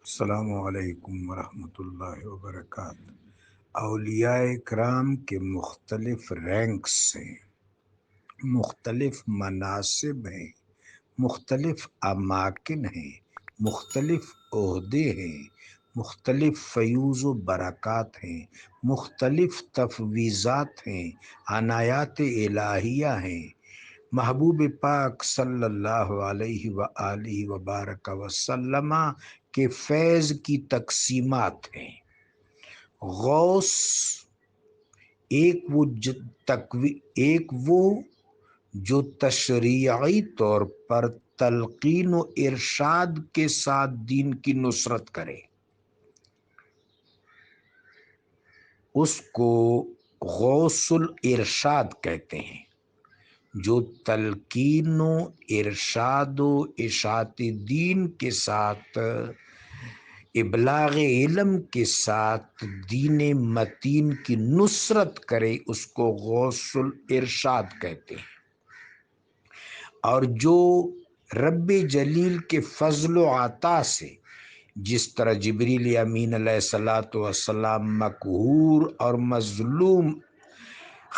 السلام علیکم ورحمۃ اللہ وبرکاتہ۔ اولیاء کرام کے مختلف رینکس ہیں، مختلف مناصب ہیں، مختلف اماکن ہیں، مختلف عہدے ہیں، مختلف فیوز و برکات ہیں، مختلف تفویضات ہیں، عنایات الہیہ ہیں۔ محبوب پاک صلی اللہ علیہ وآلہ وبارک وسلم کے فیض کی تقسیمات ہیں۔ غوث ایک وہ جو تشریعی طور پر تلقین و ارشاد کے ساتھ دین کی نصرت کرے، اس کو غوث الارشاد کہتے ہیں۔ جو تلقین و ارشاد و اشاعت دین کے ساتھ، ابلاغ علم کے ساتھ دین متین کی نصرت کرے، اس کو غوث الارشاد کہتے ہیں۔ اور جو رب جلیل کے فضل و عطا سے، جس طرح جبریل امین علیہ السلام مقہور اور مظلوم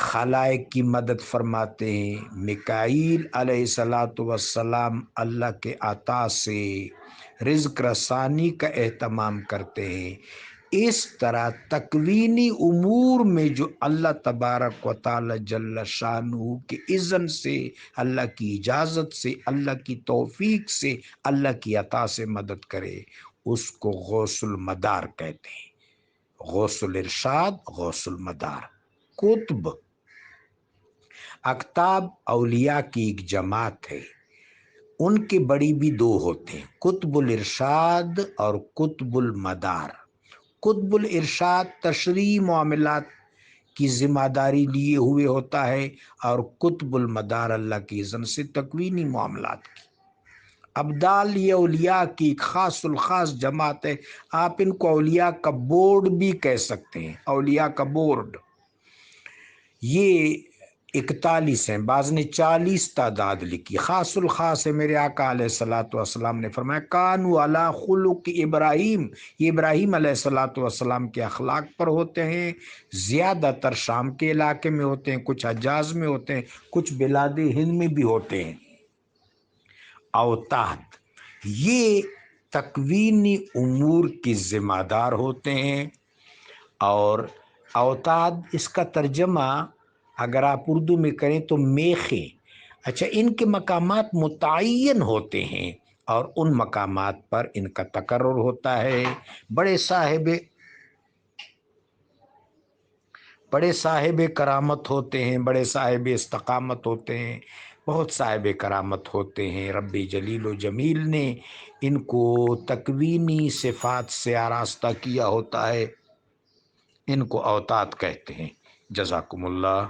خلائق کی مدد فرماتے ہیں، میکائیل علیہ السلام اللہ کے عطا سے رزق رسانی کا اہتمام کرتے ہیں، اس طرح تکوینی امور میں جو اللہ تبارک و تعالی جل شانہ کے اذن سے، اللہ کی اجازت سے، اللہ کی توفیق سے، اللہ کی عطا سے مدد کرے، اس کو غوث المدار کہتے ہیں۔ غوث الارشاد، غوث المدار۔ قطب، اقطاب اولیاء کی ایک جماعت ہے، ان کے بڑی بھی دو ہوتے ہیں، قطب الارشاد اور قطب المدار۔ قطب الارشاد تشریعی معاملات کی ذمہ داری لیے ہوئے ہوتا ہے، اور قطب المدار اللہ کی اذن سے تکوینی معاملات کی۔ ابدال یہ اولیاء کی ایک خاص الخاص جماعت ہے، آپ ان کو اولیاء کا بورڈ بھی کہہ سکتے ہیں، اولیاء کا بورڈ۔ یہ 41 ہیں، بعض نے 40 تعداد لکھی، خاص الخاص ہے۔ میرے آقا علیہ السلام نے فرمایا کانوا علی خلق ابراہیم، یہ ابراہیم علیہ السلام کے اخلاق پر ہوتے ہیں، زیادہ تر شام کے علاقے میں ہوتے ہیں، کچھ حجاز میں ہوتے ہیں، کچھ بلاد ہند میں بھی ہوتے ہیں۔ اوتاد یہ تکوینی امور کی ذمہ دار ہوتے ہیں، اور اوتاد اس کا ترجمہ اگر آپ اردو میں کریں تو میخیں۔ اچھا، ان کے مقامات متعین ہوتے ہیں، اور ان مقامات پر ان کا تقرر ہوتا ہے۔ بڑے صاحب کرامت ہوتے ہیں، بڑے صاحب استقامت ہوتے ہیں، بہت صاحب کرامت ہوتے ہیں۔ رب جلیل و جمیل نے ان کو تکوینی صفات سے آراستہ کیا ہوتا ہے، ان کو اوتاد کہتے ہیں۔ جزاکم اللہ۔